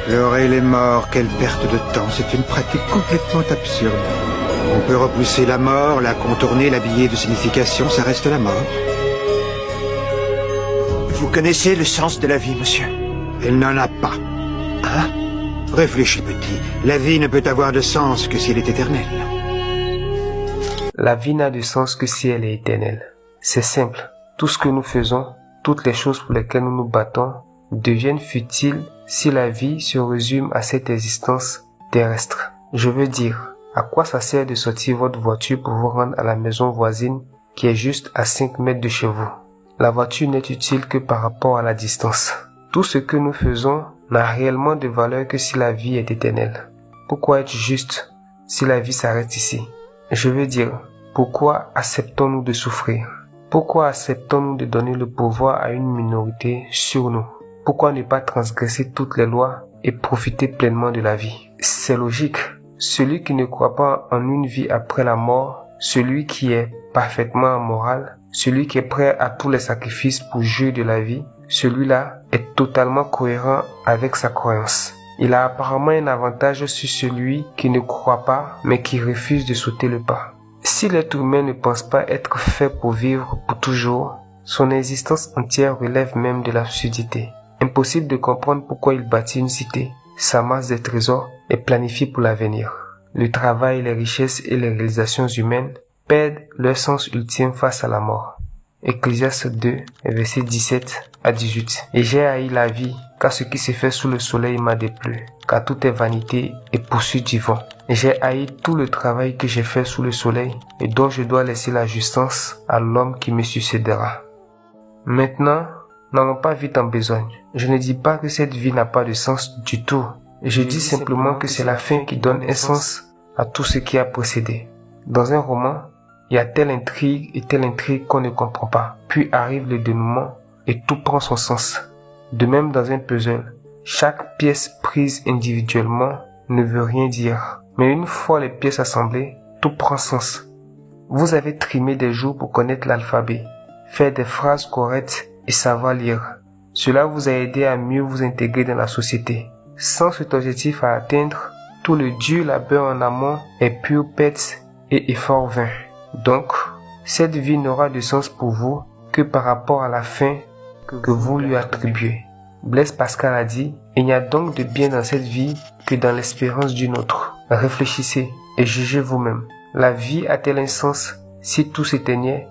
Pleurer les morts, quelle perte de temps, c'est une pratique complètement absurde. On peut repousser la mort, la contourner, l'habiller de signification, ça reste la mort. Vous connaissez le sens de la vie, monsieur? Elle n'en a pas. Hein? Réfléchis, petit. La vie ne peut avoir de sens que si elle est éternelle. La vie n'a de sens que si elle est éternelle. C'est simple. Tout ce que nous faisons, toutes les choses pour lesquelles nous nous battons, deviennent futiles si la vie se résume à cette existence terrestre. Je veux dire, à quoi ça sert de sortir votre voiture pour vous rendre à la maison voisine qui est juste à 5 mètres de chez vous? La voiture n'est utile que par rapport à la distance. Tout ce que nous faisons n'a réellement de valeur que si la vie est éternelle. Pourquoi être juste si la vie s'arrête ici? Je veux dire, pourquoi acceptons-nous de souffrir? Pourquoi acceptons-nous de donner le pouvoir à une minorité sur nous? Pourquoi ne pas transgresser toutes les lois et profiter pleinement de la vie? C'est logique. Celui qui ne croit pas en une vie après la mort, celui qui est parfaitement amoral, celui qui est prêt à tous les sacrifices pour jouir de la vie, celui-là est totalement cohérent avec sa croyance. Il a apparemment un avantage sur celui qui ne croit pas mais qui refuse de sauter le pas. Si l'être humain ne pense pas être fait pour vivre pour toujours, son existence entière relève même de l'absurdité. Impossible de comprendre pourquoi il bâtit une cité, s'amasse des trésors et planifie pour l'avenir. Le travail, les richesses et les réalisations humaines perdent leur sens ultime face à la mort. Ecclésiaste 2, versets 17 à 18. Et j'ai haï la vie, car ce qui se fait sous le soleil m'a déplu, car tout est vanité et poursuite du vent. Et j'ai haï tout le travail que j'ai fait sous le soleil, et dont je dois laisser la jouissance à l'homme qui me succédera. Maintenant, n'allons pas vite en besogne. Je ne dis pas que cette vie n'a pas de sens du tout. Je dis simplement que c'est la fin qui donne un sens à tout ce qui a précédé. Dans un roman, il y a telle intrigue et telle intrigue qu'on ne comprend pas. Puis arrive le dénouement et tout prend son sens. De même dans un puzzle, chaque pièce prise individuellement ne veut rien dire. Mais une fois les pièces assemblées, tout prend sens. Vous avez trimé des jours pour connaître l'alphabet, faire des phrases correctes et savoir lire. Cela vous a aidé à mieux vous intégrer dans la société. Sans cet objectif à atteindre, tout le dur labeur en amont est pure perte et effort vain. Donc, cette vie n'aura de sens pour vous que par rapport à la fin que vous lui attribuez. Blaise Pascal a dit, il n'y a donc de bien dans cette vie que dans l'espérance d'une autre. Réfléchissez et jugez vous-même. La vie a-t-elle un sens si tout s'éteignait